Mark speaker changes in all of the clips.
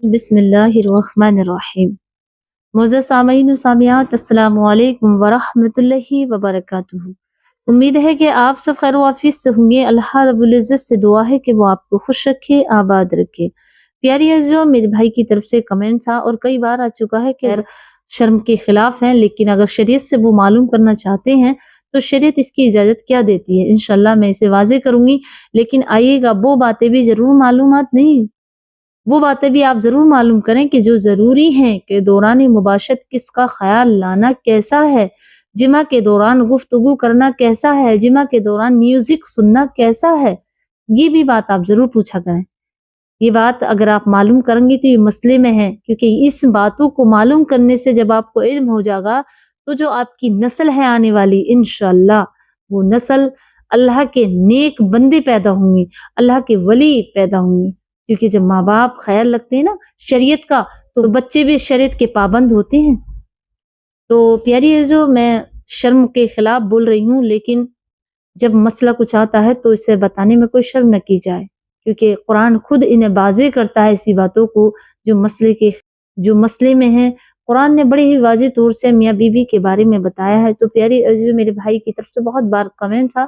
Speaker 1: بسم اللہ الرحمن الرحیم۔ معزز سامعین و سامعات، السلام علیکم ورحمۃ اللہ وبرکاتہ۔ امید ہے کہ آپ سب خیر و عافیت سے ہوں گے۔ اللہ رب العزت سے دعا ہے کہ وہ آپ کو خوش رکھے، آباد رکھے۔ پیاری عزیزو، میرے بھائی کی طرف سے کمنٹ تھا اور کئی بار آ چکا ہے کہ شرم کے خلاف ہیں، لیکن اگر شریعت سے وہ معلوم کرنا چاہتے ہیں تو شریعت اس کی اجازت کیا دیتی ہے۔ انشاءاللہ میں اسے واضح کروں گی، لیکن آئیے گا وہ باتیں بھی ضرور معلومات نہیں، وہ باتیں بھی آپ ضرور معلوم کریں کہ جو ضروری ہیں کہ دوران مباشرت کس کا خیال لانا کیسا ہے، جمعہ کے دوران گفتگو کرنا کیسا ہے، جمعہ کے دوران میوزک سننا کیسا ہے، یہ بھی بات آپ ضرور پوچھا کریں۔ یہ بات اگر آپ معلوم کریں گی تو یہ مسئلے میں ہے، کیونکہ اس باتوں کو معلوم کرنے سے جب آپ کو علم ہو جائے گا تو جو آپ کی نسل ہے آنے والی، انشاءاللہ وہ نسل اللہ کے نیک بندے پیدا ہوں گی، اللہ کے ولی پیدا ہوں گی۔ کیونکہ جب ماں باپ خیال رکھتے ہیں نا شریعت کا تو بچے بھی شریعت کے پابند ہوتے ہیں۔ تو پیاری ہے، جو میں شرم کے خلاف بول رہی ہوں، لیکن جب مسئلہ کچھ آتا ہے تو اسے بتانے میں کوئی شرم نہ کی جائے، کیونکہ قرآن خود انہیں واضح کرتا ہے اسی باتوں کو جو مسئلے میں ہیں۔ قرآن نے بڑے ہی واضح طور سے میاں بیوی کے بارے میں بتایا ہے۔ تو پیاری عزیزو، میرے بھائی کی طرف سے بہت بار کمنٹ تھا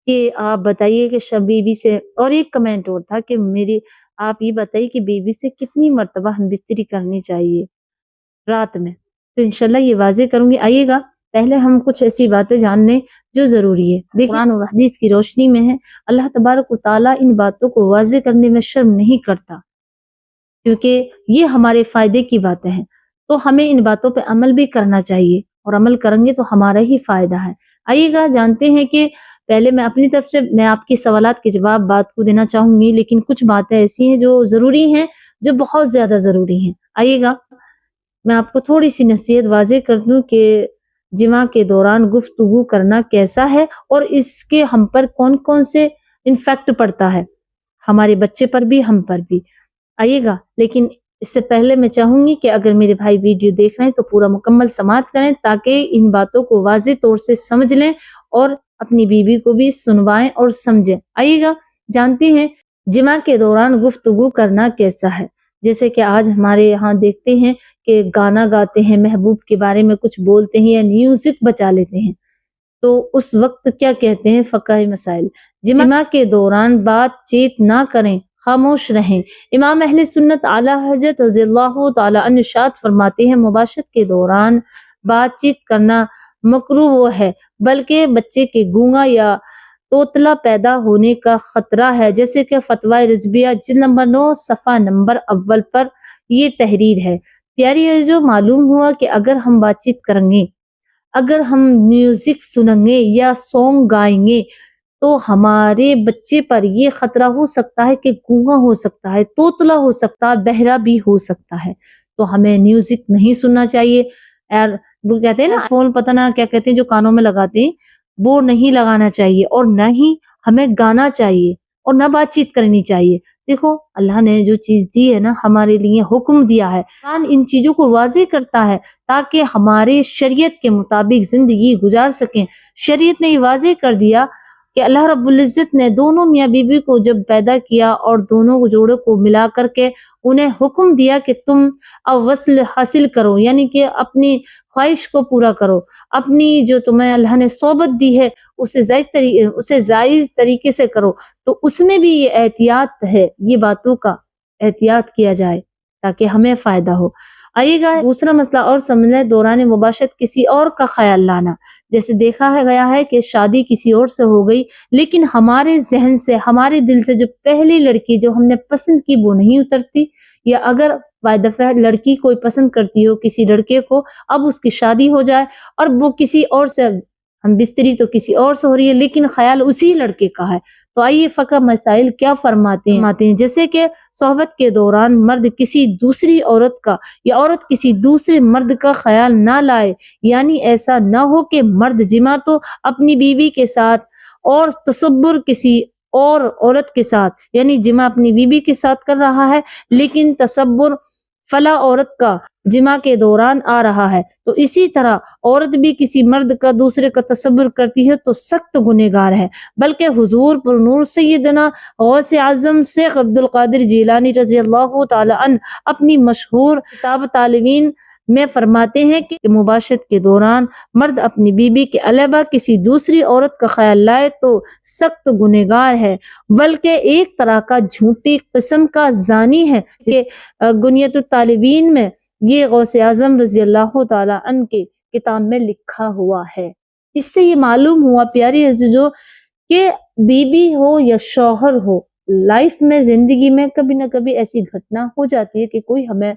Speaker 1: کہ آپ بتائیے کہ بیوی سے، اور ایک کمنٹ اور تھا کہ آپ یہ بتائیے کہ بیوی سے کتنی مرتبہ ہم بستری کرنی چاہیے رات میں۔ تو انشاءاللہ یہ واضح کروں گی۔ آئیے گا پہلے ہم کچھ ایسی باتیں جان لیں جو ضروری ہے۔ دیکھیں، قرآن اور حدیث کی روشنی میں ہے، اللہ تبارک و تعالیٰ ان باتوں کو واضح کرنے میں شرم نہیں کرتا، کیونکہ یہ ہمارے فائدے کی باتیں ہیں، تو ہمیں ان باتوں پہ عمل بھی کرنا چاہیے، اور عمل کریں گے تو ہمارا ہی فائدہ ہے۔ آئیے گا جانتے ہیں کہ پہلے میں اپنی طرف سے میں آپ کی سوالات کے جواب بات کو دینا چاہوں گی، لیکن کچھ باتیں ایسی ہیں جو ضروری ہیں، جو بہت زیادہ ضروری ہیں۔ آئیے گا میں آپ کو تھوڑی سی نصیحت واضح کر دوں کہ جمعہ کے دوران گفتگو کرنا کیسا ہے، اور اس کے ہم پر کون کون سے انفیکٹ پڑتا ہے، ہمارے بچے پر بھی، ہم پر بھی۔ آئیے گا، لیکن اس سے پہلے میں چاہوں گی کہ اگر میرے بھائی ویڈیو دیکھ رہے ہیں تو پورا مکمل سماعت کریں، تاکہ ان باتوں کو واضح طور سے سمجھ لیں اور اپنی بیوی کو بھی سنوائیں اور سمجھیں۔ آئیے گا جانتے ہیں جمعہ کے دوران گفتگو کرنا کیسا ہے۔ جیسے کہ آج ہمارے یہاں دیکھتے ہیں کہ گانا گاتے ہیں، محبوب کے بارے میں کچھ بولتے ہیں یا میوزک بجا لیتے ہیں، تو اس وقت کیا کہتے ہیں فقہ مسائل، جمعہ کے دوران بات چیت نہ کریں، خاموش رہیں۔ امام اہل سنت اعلی حضرت رضی اللہ تعالی عنہ ارشاد فرماتے ہیں، مباشرت کے دوران بات چیت کرنا مکروہ وہ ہے، بلکہ بچے کے گونگا یا توتلا پیدا ہونے کا خطرہ ہے۔ جیسے کہ فتوی رضویہ جلد نمبر 9 صفحہ نمبر اول پر یہ تحریر ہے۔ پیاری ہے، جو معلوم ہوا کہ اگر ہم بات چیت کریں گے، اگر ہم میوزک سنیں گے یا سونگ گائیں گے، تو ہمارے بچے پر یہ خطرہ ہو سکتا ہے کہ گونگا ہو سکتا ہے، توتلا ہو سکتا ہے، بہرا بھی ہو سکتا ہے۔ تو ہمیں میوزک نہیں سننا چاہیے، وہ کہتے ہیں نا فون، پتہ نہ کیا کہتے ہیں جو کانوں میں لگاتے ہیں، وہ نہیں لگانا چاہیے، اور نہ ہی ہمیں گانا چاہیے، اور نہ بات چیت کرنی چاہیے۔ دیکھو، اللہ نے جو چیز دی ہے نا، ہمارے لیے حکم دیا ہے، قرآن ان چیزوں کو واضح کرتا ہے تاکہ ہمارے شریعت کے مطابق زندگی گزار سکیں۔ شریعت نے یہ واضح کر دیا کہ اللہ رب العزت نے دونوں میاں بیوی کو جب پیدا کیا اور دونوں جوڑوں کو ملا کر کے انہیں حکم دیا کہ تم وصل حاصل کرو، یعنی کہ اپنی خواہش کو پورا کرو، اپنی جو تمہیں اللہ نے صحبت دی ہے اسے جائز طریقے سے کرو۔ تو اس میں بھی یہ احتیاط ہے، یہ باتوں کا احتیاط کیا جائے تاکہ ہمیں فائدہ ہو۔ آئیے گا دوسرا مسئلہ اور سمجھ لیں، دوران مباشرت کسی اور کا خیال لانا۔ جیسے دیکھا گیا ہے کہ شادی کسی اور سے ہو گئی، لیکن ہمارے ذہن سے، ہمارے دل سے جو پہلی لڑکی جو ہم نے پسند کی وہ نہیں اترتی، یا اگر بائی دفعہ لڑکی کوئی پسند کرتی ہو کسی لڑکے کو، اب اس کی شادی ہو جائے اور وہ کسی اور سے، ہم بستری تو کسی اور سے ہو رہی ہے لیکن خیال اسی لڑکے کا ہے، تو آئیے فقہ مسائل کیا فرماتے ہیں۔ جیسے کہ صحبت کے دوران مرد کسی دوسری عورت کا یا عورت کسی دوسرے مرد کا خیال نہ لائے، یعنی ایسا نہ ہو کہ مرد جمع تو اپنی بیوی کے ساتھ اور تصبر کسی اور عورت کے ساتھ، یعنی جمع اپنی بیوی کے ساتھ کر رہا ہے لیکن تصبر فلاں عورت کا جمع کے دوران آ رہا ہے، تو اسی طرح عورت بھی کسی مرد کا دوسرے کا تصور کرتی ہے تو سخت گنہگار ہے۔ بلکہ حضور پر نور سیدنا غوث اعظم شیخ عبد القادر جیلانی رضی اللہ تعالی عنہ اپنی مشہور کتاب طالبین میں فرماتے ہیں کہ مباشرت کے دوران مرد اپنی بیوی کے علاوہ کسی دوسری عورت کا خیال لائے تو سخت گنہگار ہے، بلکہ ایک طرح کا جھوٹی قسم کا زانی ہے۔ کہ گنیت الطالبین میں یہ غوث اعظم رضی اللہ تعالی عنہ کے کتاب میں لکھا ہوا ہے۔ اس سے یہ معلوم ہوا پیاری عزیزو کہ بیوی ہو یا شوہر ہو، لائف میں زندگی میں کبھی نہ کبھی ایسی گھٹنا ہو جاتی ہے کہ کوئی ہمیں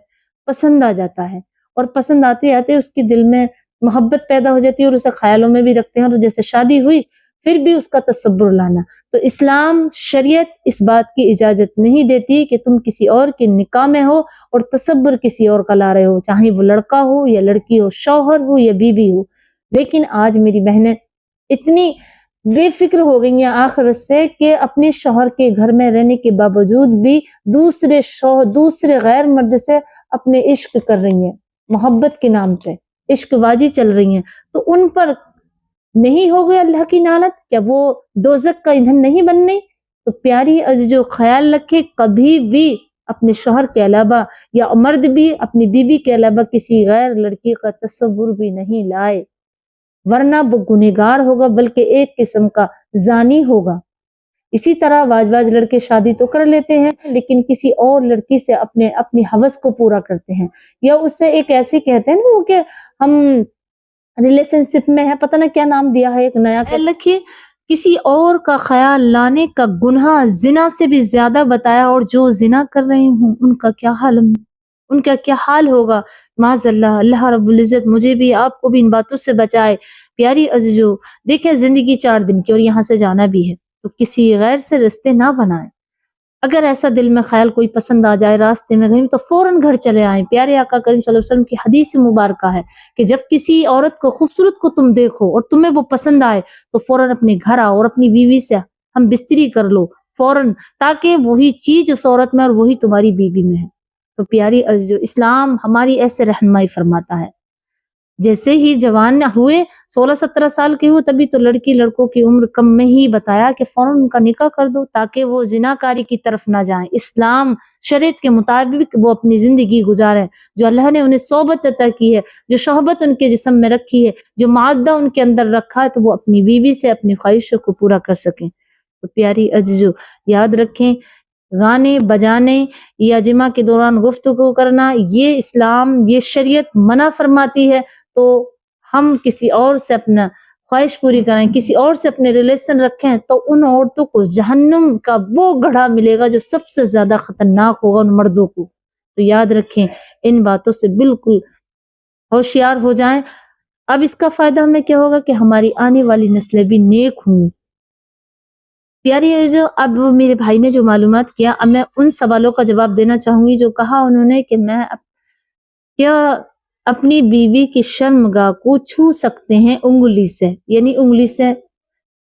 Speaker 1: پسند آ جاتا ہے، اور پسند آتے آتے اس کے دل میں محبت پیدا ہو جاتی ہے اور اسے خیالوں میں بھی رکھتے ہیں، اور جیسے شادی ہوئی پھر بھی اس کا تصور لانا۔ تو اسلام شریعت اس بات کی اجازت نہیں دیتی کہ تم کسی اور کے نکاح میں ہو اور تصور کسی اور کا لا رہے ہو، چاہے وہ لڑکا ہو یا لڑکی ہو، شوہر ہو یا بیوی ہو۔ لیکن آج میری بہنیں اتنی بے فکر ہو گئی ہیں آخرت سے کہ اپنے شوہر کے گھر میں رہنے کے باوجود بھی دوسرے غیر مرد سے اپنے عشق کر رہی ہیں، محبت کے نام پہ عشق بازی چل رہی ہیں، تو ان پر نہیں ہو گیا اللہ کی لعنت؟ کیا وہ دوزخ کا ایندھن نہیں بننے؟ تو پیاری عزیزو خیال رکھے، کبھی بھی اپنے شوہر کے علاوہ یا مرد بھی اپنی بیوی کے علاوہ کسی غیر لڑکی کا تصور بھی نہیں لائے، ورنہ وہ گنہگار ہوگا، بلکہ ایک قسم کا زانی ہوگا۔ اسی طرح واج لڑکے شادی تو کر لیتے ہیں لیکن کسی اور لڑکی سے اپنی ہوس کو پورا کرتے ہیں، یا اس سے ایک ایسے کہتے ہیں نا وہ کہ ہم ریلیشن شپ میں ہے، پتہ نہ کیا نام دیا ہے ایک نیا۔ لکھیے کسی اور کا خیال لانے کا گناہ زنا سے بھی زیادہ بتایا، اور جو زنا کر رہے ہوں ان کا کیا حال ہوگا۔ معاذ اللہ رب العزت مجھے بھی آپ کو بھی ان باتوں سے بچائے۔ پیاری عزیزو دیکھیں زندگی 4 دن کی اور یہاں سے جانا بھی ہے، تو کسی غیر سے رشتے نہ بنائیں۔ اگر ایسا دل میں خیال کوئی پسند آ جائے راستے میں کہیں تو فوراً گھر چلے آئیں۔ پیارے آقا کریم صلی اللہ علیہ وسلم کی حدیث مبارکہ ہے کہ جب کسی عورت کو خوبصورت کو تم دیکھو اور تمہیں وہ پسند آئے تو فوراً اپنے گھر آؤ اور اپنی بیوی سے ہم بستری کر لو فوراً، تاکہ وہی چیز اس عورت میں اور وہی تمہاری بیوی میں ہے۔ تو پیاری عزیزو اسلام ہماری ایسے رہنمائی فرماتا ہے، جیسے ہی جوان ہوئے 16-17 سال کے ہو تبھی تو لڑکی لڑکوں کی عمر کم میں ہی بتایا کہ فوراً ان کا نکاح کر دو تاکہ وہ زناکاری کی طرف نہ جائیں، اسلام شریعت کے مطابق وہ اپنی زندگی گزاریں، جو اللہ نے انہیں صحبت عطا کی ہے، جو شہبت ان کے جسم میں رکھی ہے، جو معدہ ان کے اندر رکھا ہے، تو وہ اپنی بیوی سے اپنی خواہشوں کو پورا کر سکیں۔ تو پیاری عزیزو یاد رکھیں، گانے بجانے یا جمعہ کے دوران گفتگو کرنا یہ اسلام یہ شریعت منع فرماتی ہے، تو ہم کسی اور سے اپنا خواہش پوری کریں، کسی اور سے اپنے ریلیشن رکھیں تو ان عورتوں کو جہنم کا وہ گڑھا ملے گا جو سب سے زیادہ خطرناک ہوگا ان مردوں کو۔ تو یاد رکھیں ان باتوں سے بالکل ہوشیار ہو جائیں۔ اب اس کا فائدہ ہمیں کیا ہوگا کہ ہماری آنے والی نسلیں بھی نیک ہوں گی۔ پیاری جو اب میرے بھائی نے جو معلومات کیا، اب میں ان سوالوں کا جواب دینا چاہوں گی جو کہا انہوں نے کہ میں کیا اپنی بیوی کی شرمگاہ کو چھو سکتے ہیں انگلی سے، یعنی انگلی سے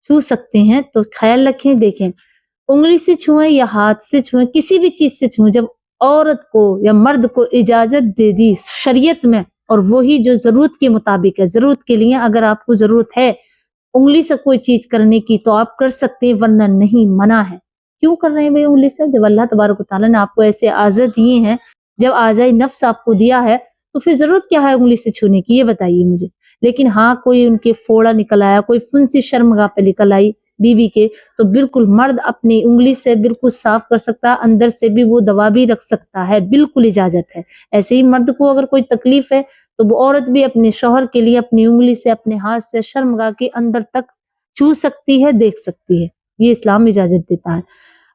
Speaker 1: چھو سکتے ہیں؟ تو خیال رکھیں، دیکھیں انگلی سے چھوئیں یا ہاتھ سے چھوئیں، کسی بھی چیز سے چھوئیں، جب عورت کو یا مرد کو اجازت دے دی شریعت میں، اور وہی جو ضرورت کے مطابق ہے، ضرورت کے لیے اگر آپ کو ضرورت ہے انگلی سے کوئی چیز کرنے کی تو آپ کر سکتے ہیں، ورنہ نہیں، منع ہے۔ کیوں کر رہے ہیں بھائی انگلی سے؟ جب اللہ تبارک و تعالیٰ نے آپ کو ایسے اعضاء دیے ہیں، جب اعضاء نفس آپ کو دیا ہے تو پھر ضرورت کیا ہے انگلی سے چھونے کی، یہ بتائیے مجھے۔ لیکن ہاں کوئی ان کے پھوڑا نکل آیا، کوئی فنسی شرمگاہ پہ نکل آئی بیوی کے، تو بالکل مرد اپنی انگلی سے بالکل صاف کر سکتا ہے، اندر سے بھی وہ دوا بھی رکھ سکتا ہے، بالکل اجازت ہے۔ ایسے ہی مرد کو اگر کوئی تکلیف ہے تو وہ عورت بھی اپنے شوہر کے لیے اپنی انگلی سے اپنے ہاتھ سے شرمگاہ کے اندر تک چھو سکتی ہے، دیکھ سکتی ہے، یہ اسلام اجازت دیتا ہے۔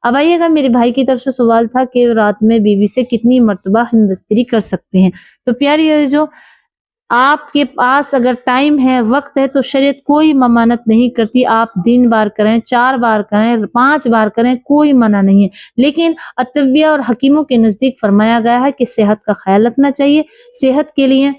Speaker 1: اب آئیے گا میرے بھائی کی طرف سے سوال تھا کہ رات میں بیوی سے کتنی مرتبہ ہم بستری کر سکتے ہیں؟ تو پیاری جو آپ کے پاس اگر ٹائم ہے، وقت ہے، تو شریعت کوئی ممانعت نہیں کرتی، آپ 3 بار کریں، 4 بار کریں، 5 بار کریں، کوئی منع نہیں ہے۔ لیکن اطبیہ اور حکیموں کے نزدیک فرمایا گیا ہے کہ صحت کا خیال رکھنا چاہیے، صحت کے لیے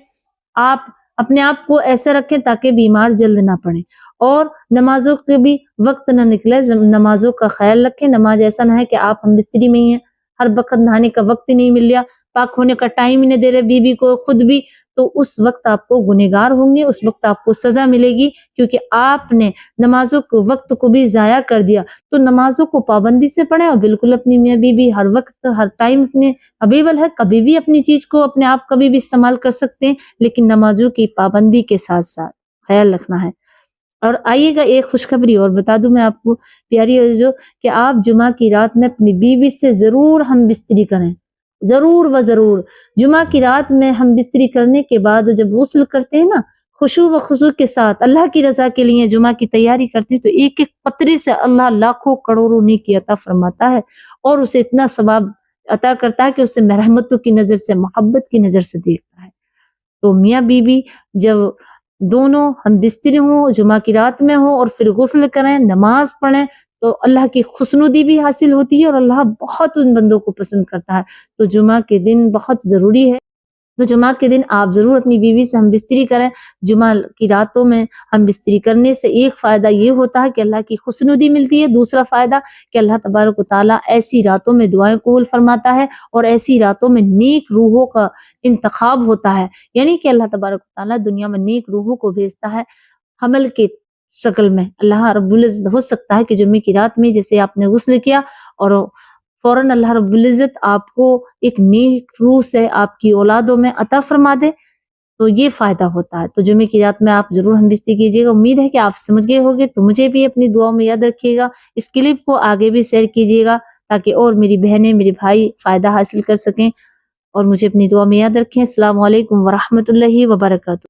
Speaker 1: آپ اپنے آپ کو ایسے رکھیں تاکہ بیمار جلد نہ پڑیں، اور نمازوں کے بھی وقت نہ نکلے، نمازوں کا خیال رکھیں۔ نماز ایسا نہ ہے کہ آپ ہم بستری میں ہی ہیں، ہر وقت نہانے کا وقت ہی نہیں مل رہا، پاک ہونے کا ٹائم ہی نہ دے رہے بیوی کو خود بھی، تو اس وقت آپ کو گنہگار ہوں گے، اس وقت آپ کو سزا ملے گی، کیونکہ آپ نے نمازوں کو وقت کو بھی ضائع کر دیا۔ تو نمازوں کو پابندی سے پڑھیں، اور بالکل اپنی میاں بیوی ہر وقت ہر ٹائم اپنے اویلیبل ہے، کبھی بھی اپنی چیز کو اپنے آپ کبھی بھی استعمال کر سکتے ہیں، لیکن نمازوں کی پابندی کے ساتھ ساتھ خیال رکھنا ہے۔ اور آئیے گا ایک خوشخبری اور بتا دوں میں آپ کو پیاری عزیزو، کہ آپ جمعہ کی رات میں اپنی بیوی سے ضرور ہم بستری کریں، ضرور و ضرور۔ جمعہ کی رات میں ہم بستری کرنے کے بعد جب غسل کرتے ہیں نا، خشوع و خضوع کے ساتھ اللہ کی رضا کے لیے جمعہ کی تیاری کرتے ہیں، تو ایک ایک قطرے سے اللہ لاکھوں کروڑوں نیکی عطا فرماتا ہے، اور اسے اتنا ثواب عطا کرتا ہے کہ اسے رحمتوں کی نظر سے، محبت کی نظر سے دیکھتا ہے۔ تو میاں بیوی جب دونوں ہم بستری ہوں، جمعہ کی رات میں ہوں، اور پھر غسل کریں، نماز پڑھیں، تو اللہ کی خوشنودی بھی حاصل ہوتی ہے، اور اللہ بہت ان بندوں کو پسند کرتا ہے۔ تو جمعہ کے دن بہت ضروری ہے، تو جمعہ کے دن آپ ضرور اپنی بیوی سے ہم بستری کریں۔ جمعہ کی راتوں میں ہم بستری کرنے سے ایک فائدہ یہ ہوتا ہے کہ اللہ کی خوشنودی ملتی ہے، دوسرا فائدہ کہ اللہ تبارک و تعالیٰ ایسی راتوں میں دعائیں قبول فرماتا ہے، اور ایسی راتوں میں نیک روحوں کا انتخاب ہوتا ہے، یعنی کہ اللہ تبارک و تعالیٰ دنیا میں نیک روحوں کو بھیجتا ہے حمل کے شکل میں۔ اللہ رب العزت ہو سکتا ہے کہ جمعے کی رات میں جیسے آپ نے غسل کیا، اور فوراً اللہ رب العزت آپ کو ایک نیک روح سے آپ کی اولادوں میں عطا فرما دے، تو یہ فائدہ ہوتا ہے۔ تو جمعے کی رات میں آپ ضرور ہم بستری کیجیے گا۔ امید ہے کہ آپ سمجھ گئے ہوگے، تو مجھے بھی اپنی دعاؤں میں یاد رکھیے گا، اس کلپ کو آگے بھی شیئر کیجیے گا تاکہ اور میری بہنیں، میرے بھائی فائدہ حاصل کر سکیں، اور مجھے اپنی دعا میں یاد رکھیں۔ السلام علیکم ورحمۃ اللہ وبرکاتہ۔